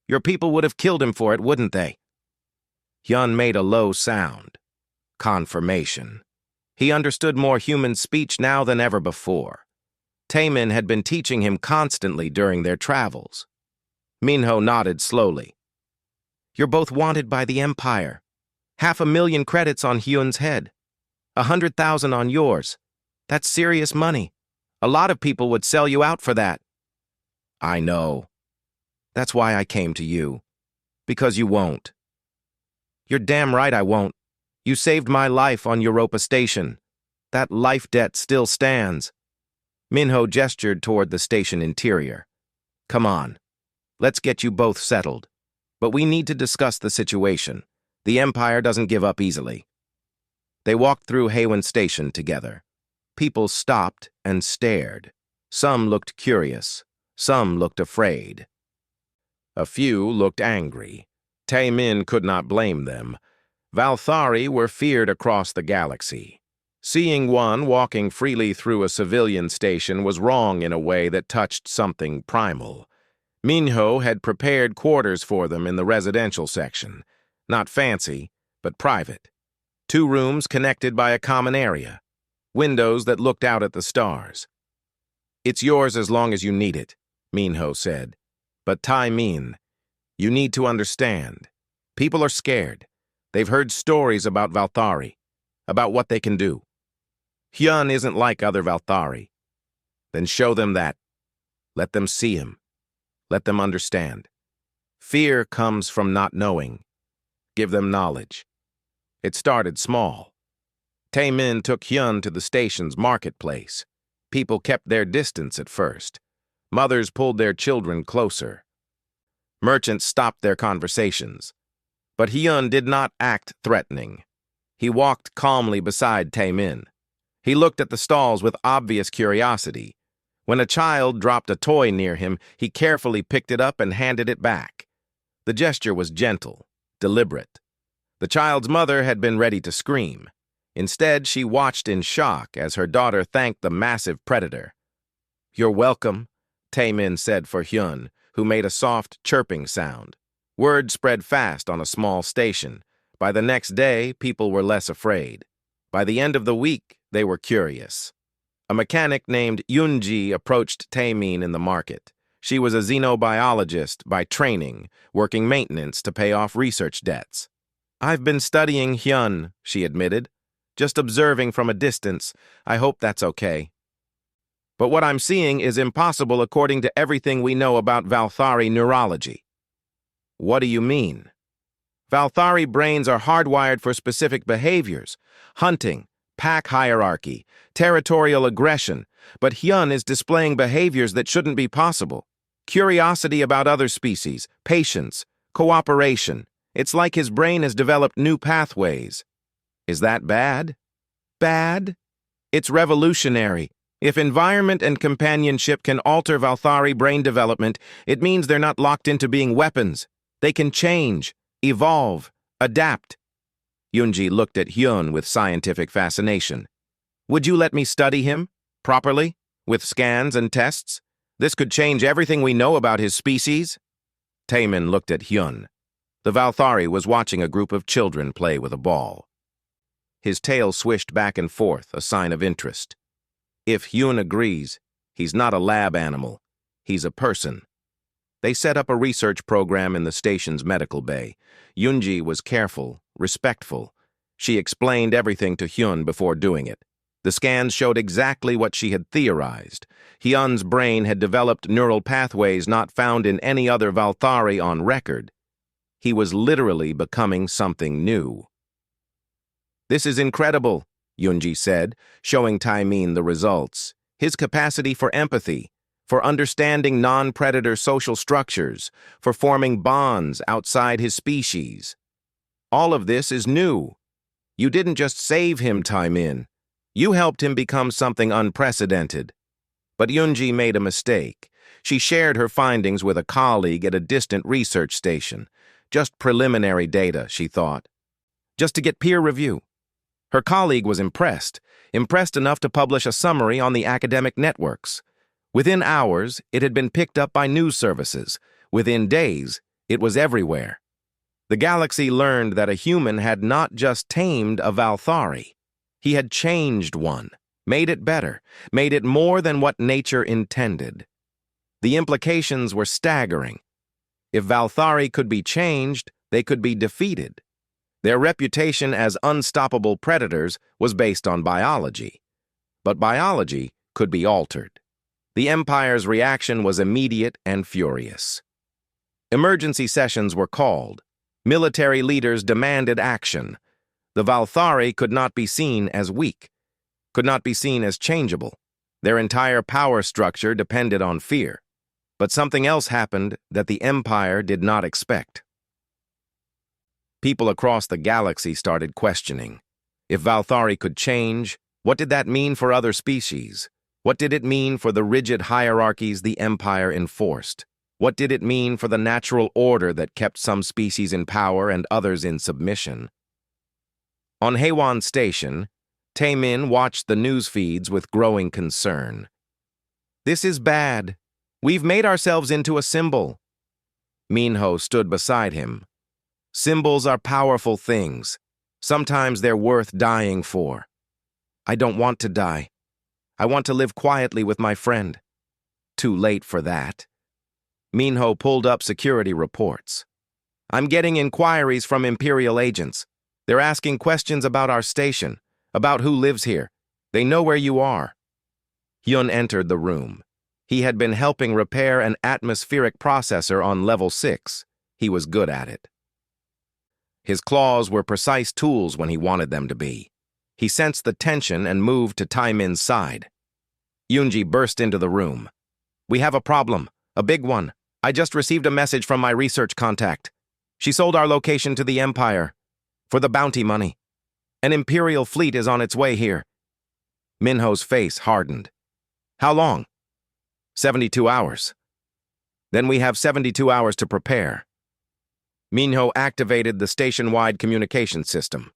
Your people would have killed him for it, wouldn't they? Hyun made a low sound. Confirmation. He understood more human speech now than ever before. Tae-min had been teaching him constantly during their travels. Minho nodded slowly. You're both wanted by the Empire. 500,000 credits on Hyun's head. 100,000 on yours. That's serious money. A lot of people would sell you out for that. I know. That's why I came to you. Because you won't. You're damn right I won't. You saved my life on Europa Station. That life debt still stands. Minho gestured toward the station interior. Come on. Let's get you both settled. But we need to discuss the situation. The Empire doesn't give up easily. They walked through Haywon Station together. People stopped and stared. Some looked curious. Some looked afraid. A few looked angry. Tae-min could not blame them. Valthari were feared across the galaxy. Seeing one walking freely through a civilian station was wrong in a way that touched something primal. Minho had prepared quarters for them in the residential section. Not fancy, but private. 2 rooms connected by a common area. Windows that looked out at the stars. It's yours as long as you need it, Minho said. But Tae-min, you need to understand. People are scared. They've heard stories about Valthari, about what they can do. Hyun isn't like other Valthari. Then show them that. Let them see him. Let them understand. Fear comes from not knowing. Give them knowledge. It started small. Tae-min took Hyun to the station's marketplace. People kept their distance at first. Mothers pulled their children closer. Merchants stopped their conversations. But Hyun did not act threatening. He walked calmly beside Tae-min. He looked at the stalls with obvious curiosity. When a child dropped a toy near him, he carefully picked it up and handed it back. The gesture was gentle, deliberate. The child's mother had been ready to scream. Instead, she watched in shock as her daughter thanked the massive predator. "You're welcome," Tae-min said for Hyun, who made a soft, chirping sound. Word spread fast on a small station. By the next day, people were less afraid. By the end of the week, they were curious. A mechanic named Yoonji approached Tae-min in the market. She was a xenobiologist by training, working maintenance to pay off research debts. "I've been studying Hyun," she admitted. "Just observing from a distance. I hope that's okay. But what I'm seeing is impossible according to everything we know about Valthari neurology." "What do you mean?" "Valthari brains are hardwired for specific behaviors. Hunting, pack hierarchy, territorial aggression, but Hyun is displaying behaviors that shouldn't be possible. Curiosity about other species, patience, cooperation. It's like his brain has developed new pathways." "Is that bad?" "Bad? It's revolutionary. If environment and companionship can alter Valthari brain development, it means they're not locked into being weapons. They can change, evolve, adapt." Yoonji looked at Hyun with scientific fascination. "Would you let me study him? Properly? With scans and tests? This could change everything we know about his species?" Tae-min looked at Hyun. The Valthari was watching a group of children play with a ball. His tail swished back and forth, a sign of interest. If Hyun agrees, he's not a lab animal. He's a person. They set up a research program in the station's medical bay. Yoonji was careful, respectful. She explained everything to Hyun before doing it. The scans showed exactly what she had theorized. Hyun's brain had developed neural pathways not found in any other Valthari on record. He was literally becoming something new. "This is incredible," Yoonji said, showing Tae-min the results. "His capacity for empathy, for understanding non-predator social structures, for forming bonds outside his species. All of this is new. You didn't just save him, Tae-min. You helped him become something unprecedented." But Yoonji made a mistake. She shared her findings with a colleague at a distant research station. Just preliminary data, she thought. Just to get peer review. Her colleague was impressed enough to publish a summary on the academic networks. Within hours, it had been picked up by news services. Within days, it was everywhere. The galaxy learned that a human had not just tamed a Valthari. He had changed one, made it better, made it more than what nature intended. The implications were staggering. If Valthari could be changed, they could be defeated. Their reputation as unstoppable predators was based on biology. But biology could be altered. The Empire's reaction was immediate and furious. Emergency sessions were called. Military leaders demanded action. The Valthari could not be seen as weak, could not be seen as changeable. Their entire power structure depended on fear. But something else happened that the Empire did not expect. People across the galaxy started questioning. If Valthari could change, what did that mean for other species? What did it mean for the rigid hierarchies the Empire enforced? What did it mean for the natural order that kept some species in power and others in submission? On Haewon Station, Tae-min watched the news feeds with growing concern. "This is bad. We've made ourselves into a symbol." Minho stood beside him. "Symbols are powerful things. Sometimes they're worth dying for. I don't want to die. I want to live quietly with my friend." "Too late for that." Minho pulled up security reports. "I'm getting inquiries from Imperial agents. They're asking questions about our station, about who lives here. They know where you are." Hyun entered the room. He had been helping repair an atmospheric processor on level 6. He was good at it. His claws were precise tools when he wanted them to be. He sensed the tension and moved to Taemin's side. Yoonji burst into the room. "We have a problem, a big one. I just received a message from my research contact. She sold our location to the Empire for the bounty money. An Imperial fleet is on its way here." Minho's face hardened. "How long?" 72 hours. Then we have 72 hours to prepare. Minho activated the station-wide communication system.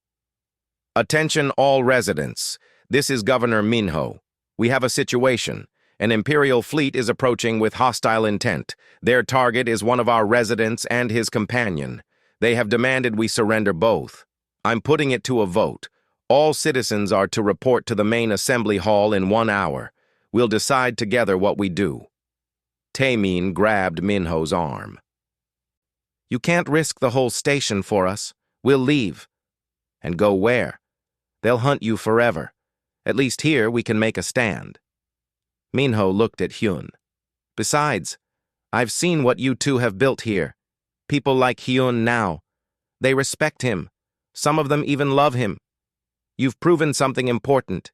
"Attention all residents. This is Governor Minho. We have a situation. An Imperial fleet is approaching with hostile intent. Their target is one of our residents and his companion. They have demanded we surrender both. I'm putting it to a vote. All citizens are to report to the main assembly hall in 1 hour. We'll decide together what we do." Taemin grabbed Minho's arm. "You can't risk the whole station for us. We'll leave." "And go where? They'll hunt you forever. At least here we can make a stand." Minho looked at Hyun. "Besides, I've seen what you two have built here. People like Hyun now. They respect him. Some of them even love him. You've proven something important.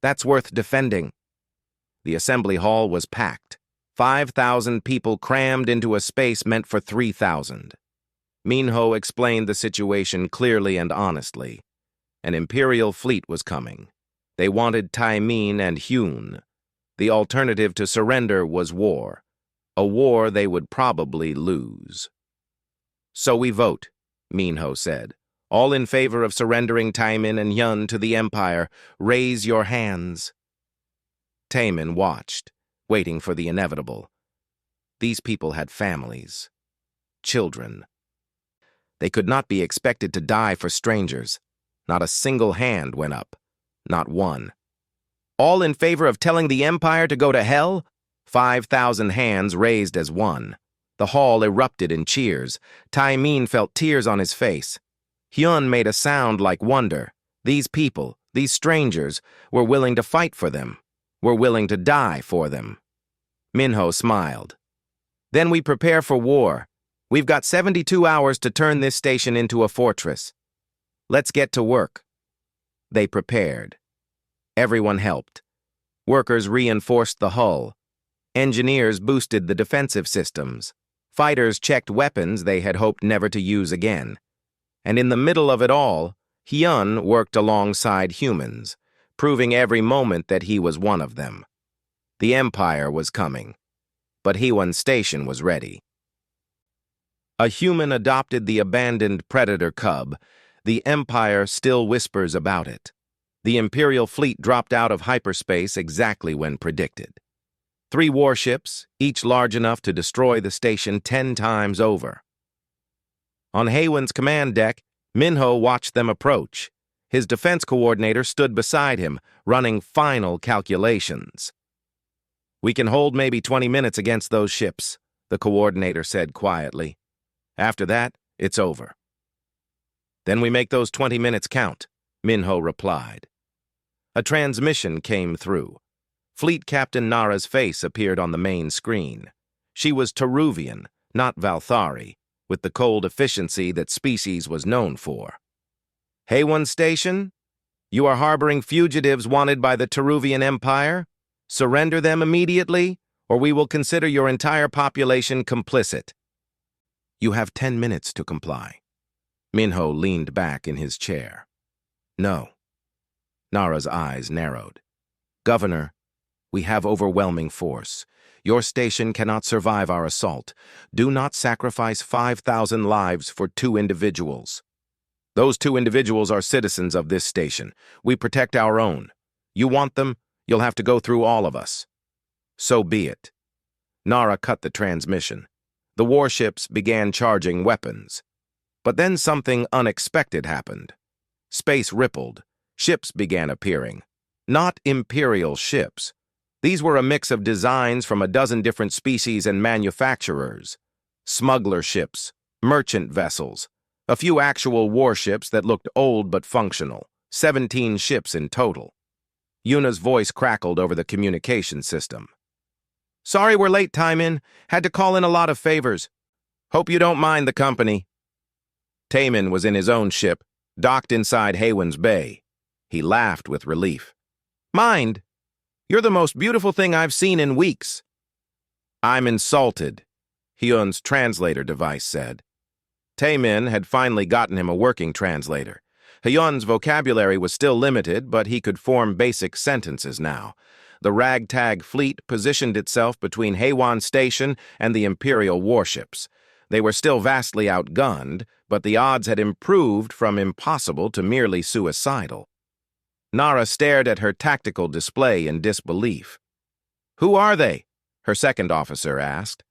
That's worth defending." The assembly hall was packed. 5,000 people crammed into a space meant for 3,000. Minho explained the situation clearly and honestly. An Imperial fleet was coming. They wanted Taemin and Hyun. The alternative to surrender was war. A war they would probably lose. "So we vote," Minho said. "All in favor of surrendering Taemin and Hyun to the Empire, raise your hands." Taemin watched, waiting for the inevitable. These people had families, children. They could not be expected to die for strangers. Not a single hand went up. Not one. "All in favor of telling the Empire to go to hell?" 5,000 hands raised as one. The hall erupted in cheers. Taemin felt tears on his face. Hyun made a sound like wonder. These people, these strangers, were willing to fight for them, were willing to die for them. Minho smiled. "Then we prepare for war. We've got 72 hours to turn this station into a fortress. Let's get to work." They prepared. Everyone helped. Workers reinforced the hull. Engineers boosted the defensive systems. Fighters checked weapons they had hoped never to use again. And in the middle of it all, Hyun worked alongside humans, proving every moment that he was one of them. The Empire was coming, but Hyun Station was ready. A human adopted the abandoned predator cub. The Empire still whispers about it. The Imperial fleet dropped out of hyperspace exactly when predicted. 3 warships, each large enough to destroy the station 10 times over. On Haewon's command deck, Minho watched them approach. His defense coordinator stood beside him, running final calculations. "We can hold maybe 20 minutes against those ships," the coordinator said quietly. "After that, it's over." "Then we make those 20 minutes count," Minho replied. A transmission came through. Fleet Captain Nara's face appeared on the main screen. She was Teruvian, not Valthari, with the cold efficiency that species was known for. "Haewon Station, you are harboring fugitives wanted by the Teruvian Empire. Surrender them immediately, or we will consider your entire population complicit." "You have 10 minutes to comply." Minho leaned back in his chair. "No." Nara's eyes narrowed. "Governor, we have overwhelming force. Your station cannot survive our assault. Do not sacrifice 5,000 lives for 2 individuals. Those 2 individuals are citizens of this station. We protect our own. You want them, you'll have to go through all of us." "So be it." Nara cut the transmission. The warships began charging weapons. But then something unexpected happened. Space rippled. Ships began appearing. Not Imperial ships. These were a mix of designs from a dozen different species and manufacturers. Smuggler ships, merchant vessels, a few actual warships that looked old but functional, 17 ships in total. Yuna's voice crackled over the communication system. Sorry we're late, Taimin. Had to call in a lot of favors. Hope you don't mind the company. Taimin was in his own ship, docked inside Haywen's Bay. He laughed with relief. Mind? You're the most beautiful thing I've seen in weeks. I'm insulted, Hyun's translator device said. Taemin had finally gotten him a working translator. Hyun's vocabulary was still limited, but he could form basic sentences now. The ragtag fleet positioned itself between Haewon Station and the Imperial warships. They were still vastly outgunned, but the odds had improved from impossible to merely suicidal. Nara stared at her tactical display in disbelief. Who are they? Her second officer asked.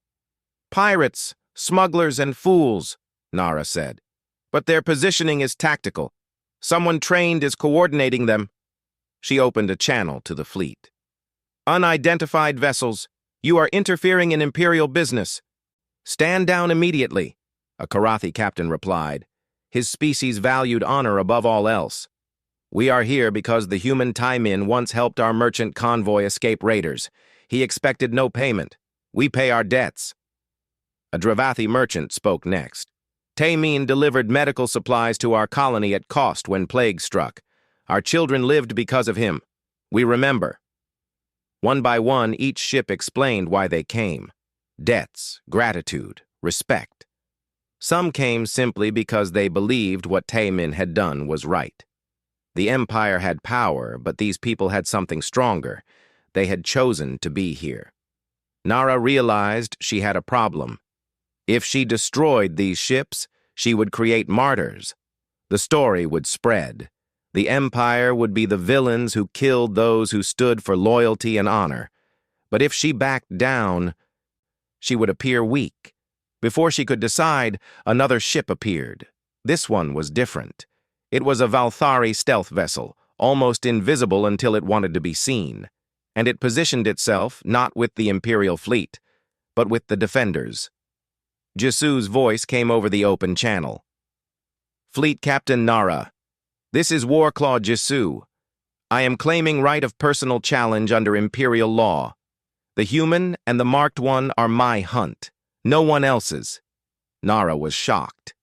Pirates, smugglers, and fools, Nara said. But their positioning is tactical. Someone trained is coordinating them. She opened a channel to the fleet. Unidentified vessels, you are interfering in Imperial business. Stand down immediately, a Karathi captain replied. His species valued honor above all else. We are here because the human Taimin once helped our merchant convoy escape raiders. He expected no payment. We pay our debts. A Dravathi merchant spoke next. Taimin delivered medical supplies to our colony at cost when plague struck. Our children lived because of him. We remember. One by one, each ship explained why they came. Debts, gratitude, respect. Some came simply because they believed what Taimin had done was right. The Empire had power, but these people had something stronger. They had chosen to be here. Nara realized she had a problem. If she destroyed these ships, she would create martyrs. The story would spread. The Empire would be the villains who killed those who stood for loyalty and honor. But if she backed down, she would appear weak. Before she could decide, another ship appeared. This one was different. It was a Valthari stealth vessel, almost invisible until it wanted to be seen. And it positioned itself not with the Imperial fleet, but with the defenders. Jisu's voice came over the open channel. Fleet Captain Nara, this is Warclaw Jisu. I am claiming right of personal challenge under Imperial law. The human and the marked one are my hunt, no one else's. Nara was shocked.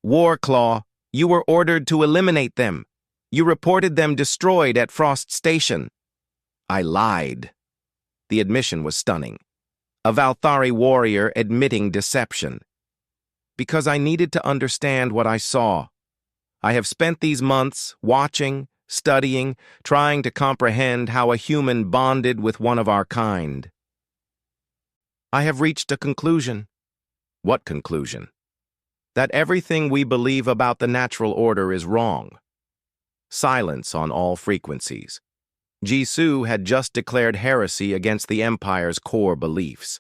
Warclaw, you were ordered to eliminate them. You reported them destroyed at Frost Station. I lied. The admission was stunning. A Valthari warrior admitting deception. Because I needed to understand what I saw. I have spent these months watching, studying, trying to comprehend how a human bonded with one of our kind. I have reached a conclusion. What conclusion? That everything we believe about the natural order is wrong. Silence on all frequencies. Jisu had just declared heresy against the Empire's core beliefs.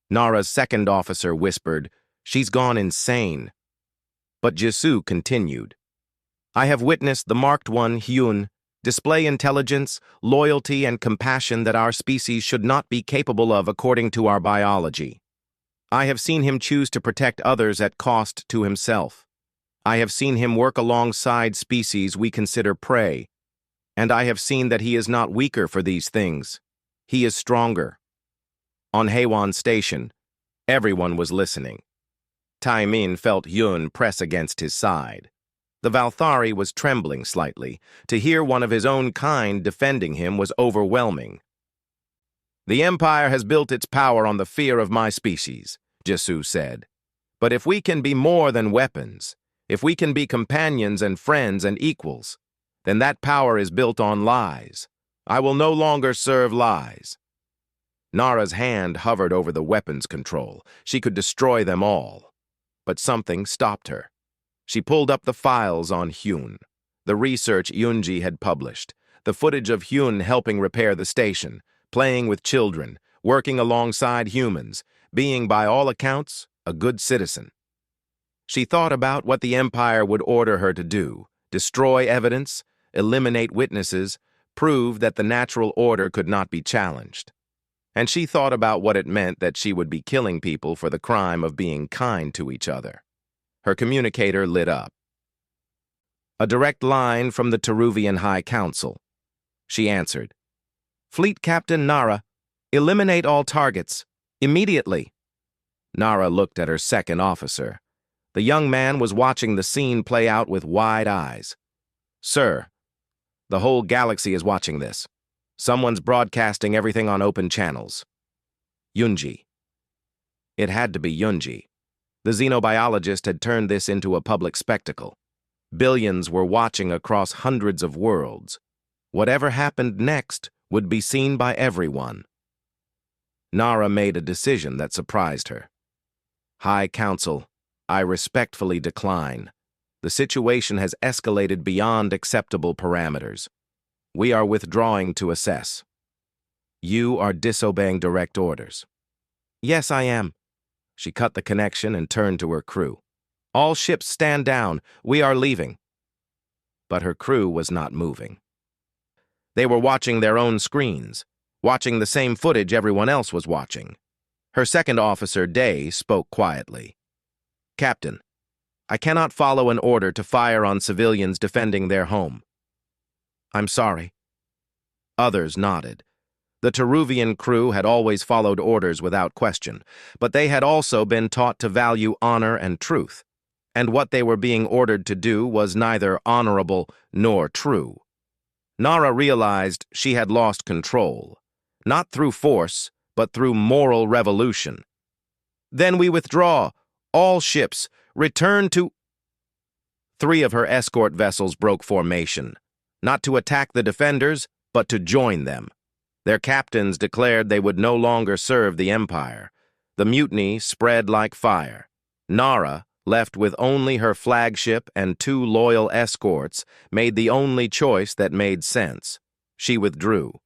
Nara's second officer whispered, "She's gone insane." But Jisu continued. I have witnessed the marked one, Hyun, display intelligence, loyalty, and compassion that our species should not be capable of according to our biology. I have seen him choose to protect others at cost to himself. I have seen him work alongside species we consider prey. And I have seen that he is not weaker for these things. He is stronger. On Haewon Station, everyone was listening. Taimin felt Yun press against his side. The Valthari was trembling slightly. To hear one of his own kind defending him was overwhelming. The Empire has built its power on the fear of my species, Jisu said. But if we can be more than weapons, if we can be companions and friends and equals, then that power is built on lies. I will no longer serve lies. Nara's hand hovered over the weapons control. She could destroy them all. But something stopped her. She pulled up the files on Hyun, the research Yunji had published, the footage of Hyun helping repair the station, playing with children, working alongside humans, being, by all accounts, a good citizen. She thought about what the Empire would order her to do, destroy evidence, eliminate witnesses, prove that the natural order could not be challenged. And she thought about what it meant that she would be killing people for the crime of being kind to each other. Her communicator lit up. A direct line from the Teruvian High Council. she answered. "Fleet Captain Nara, eliminate all targets. Immediately." Nara looked at her second officer. The young man was watching the scene play out with wide eyes. "Sir, the whole galaxy is watching this. Someone's broadcasting everything on open channels." Yunji. It had to be Yunji. The xenobiologist had turned this into a public spectacle. Billions were watching across hundreds of worlds. Whatever happened next would be seen by everyone. Nara made a decision that surprised her. "High Council, I respectfully decline. The situation has escalated beyond acceptable parameters. We are withdrawing to assess." "You are disobeying direct orders." "Yes, I am." She cut the connection and turned to her crew. "All ships stand down. We are leaving." But her crew was not moving. They were watching their own screens, watching the same footage everyone else was watching. Her second officer, Day, spoke quietly. "Captain, I cannot follow an order to fire on civilians defending their home." "I'm sorry." Others nodded. The Teruvian crew had always followed orders without question, but they had also been taught to value honor and truth, and what they were being ordered to do was neither honorable nor true. Nara realized she had lost control, not through force, but through moral revolution. "Then we withdraw. All ships, return to—" 3 of her escort vessels broke formation, not to attack the defenders, but to join them. Their captains declared they would no longer serve the Empire. The mutiny spread like fire. Nara, left with only her flagship and 2 loyal escorts, made the only choice that made sense. She withdrew.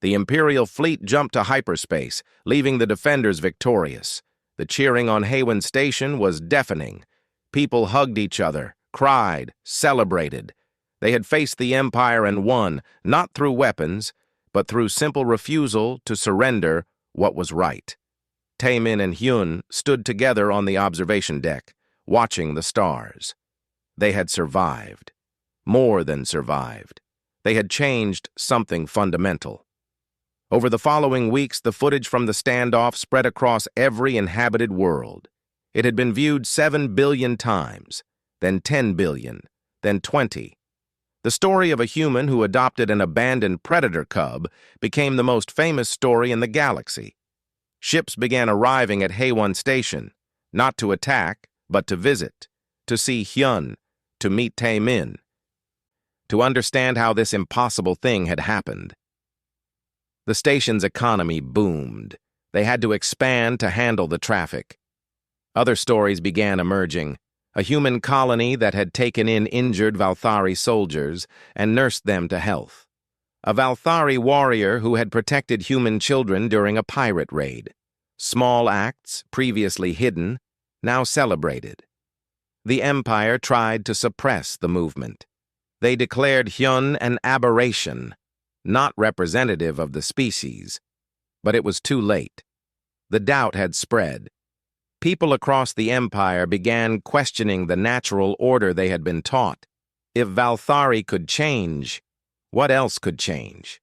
The Imperial fleet jumped to hyperspace, leaving the defenders victorious. The cheering on Haywin Station was deafening. People hugged each other, cried, celebrated. They had faced the Empire and won, not through weapons, but through simple refusal to surrender what was right. Taemin and Hyun stood together on the observation deck, watching the stars. They had survived. More than survived. They had changed something fundamental. Over the following weeks, the footage from the standoff spread across every inhabited world. It had been viewed 7 billion times, then 10 billion, then 20. The story of a human who adopted an abandoned predator cub became the most famous story in the galaxy. Ships began arriving at Haywin Station, not to attack, but to visit, to see Hyun, to meet Taemin, to understand how this impossible thing had happened. The station's economy boomed. They had to expand to handle the traffic. Other stories began emerging. A human colony that had taken in injured Valthari soldiers and nursed them to health. A Valthari warrior who had protected human children during a pirate raid. Small acts, previously hidden, now celebrated. The Empire tried to suppress the movement. They declared Hyun an aberration, not representative of the species. But it was too late. The doubt had spread. People across the Empire began questioning the natural order they had been taught. If Valthari could change, what else could change?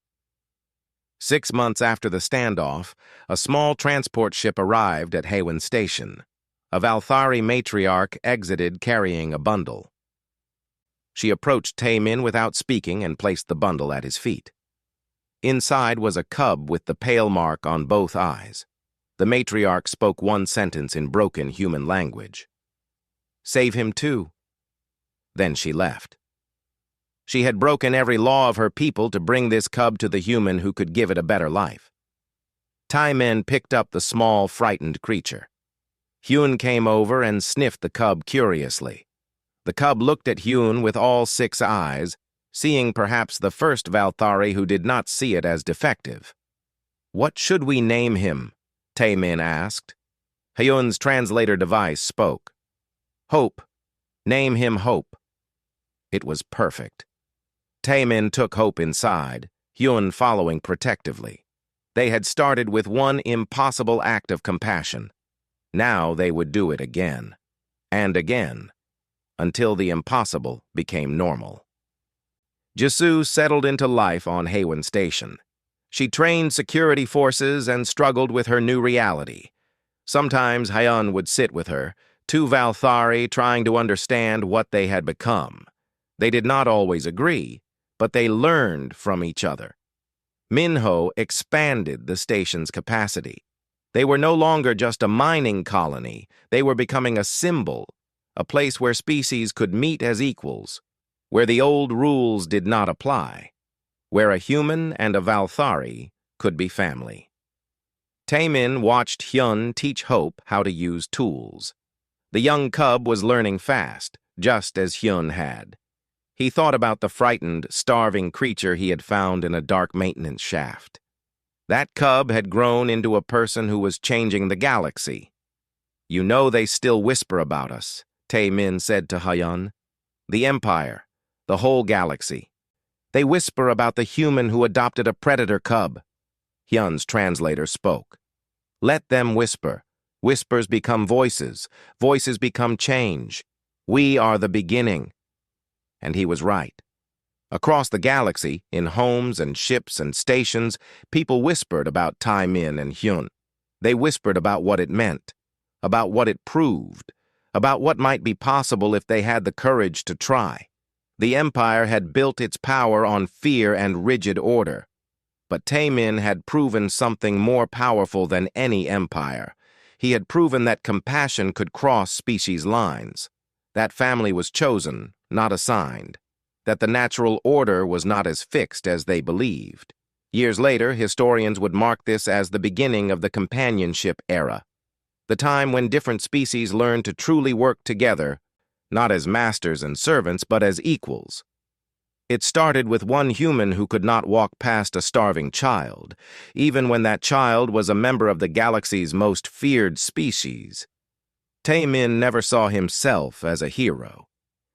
6 months after the standoff, a small transport ship arrived at Haywin Station. A Valthari matriarch exited carrying a bundle. She approached Taemin without speaking and placed the bundle at his feet. Inside was a cub with the pale mark on both eyes. The matriarch spoke one sentence in broken human language. "Save him too." Then she left. She had broken every law of her people to bring this cub to the human who could give it a better life. Taemin picked up the small, frightened creature. Hyun came over and sniffed the cub curiously. The cub looked at Hyun with all 6 eyes, seeing perhaps the first Valthari who did not see it as defective. "What should we name him?" Taemin asked. Hyun's translator device spoke. "Hope. Name him Hope." It was perfect. Taemin took Hope inside, Hyun following protectively. They had started with one impossible act of compassion. Now they would do it again, and again, until the impossible became normal. Jisoo settled into life on Haywon Station. She trained security forces and struggled with her new reality. Sometimes Hyun would sit with her, two Valthari trying to understand what they had become. They did not always agree, but they learned from each other. Minho expanded the station's capacity. They were no longer just a mining colony, they were becoming a symbol, a place where species could meet as equals, where the old rules did not apply, where a human and a Valthari could be family. Taemin watched Hyun teach Hope how to use tools. The young cub was learning fast, just as Hyun had. He thought about the frightened, starving creature he had found in a dark maintenance shaft. That cub had grown into a person who was changing the galaxy. "You know they still whisper about us," Taemin said to Hyun. "The Empire, the whole galaxy. They whisper about the human who adopted a predator cub." Hyun's translator spoke. "Let them whisper. Whispers become voices. Voices become change. We are the beginning." And he was right. Across the galaxy, in homes and ships and stations, people whispered about Taemin and Hyun. They whispered about what it meant, about what it proved, about what might be possible if they had the courage to try. The Empire had built its power on fear and rigid order. But Taemin had proven something more powerful than any empire. He had proven that compassion could cross species lines. That family was chosen, not assigned. That the natural order was not as fixed as they believed. Years later, historians would mark this as the beginning of the companionship era. The time when different species learned to truly work together, not as masters and servants, but as equals. It started with one human who could not walk past a starving child, even when that child was a member of the galaxy's most feared species. Taemin never saw himself as a hero.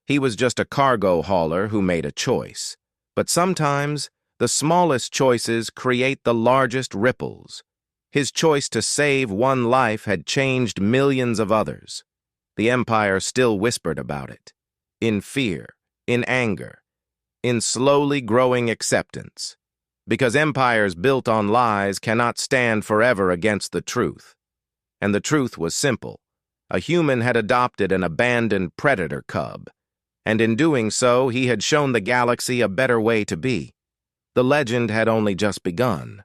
He was just a cargo hauler who made a choice. But sometimes, the smallest choices create the largest ripples. His choice to save one life had changed millions of others. The Empire still whispered about it. In fear, in anger, in slowly growing acceptance. Because empires built on lies cannot stand forever against the truth. And the truth was simple. A human had adopted an abandoned predator cub. And in doing so, he had shown the galaxy a better way to be. The legend had only just begun.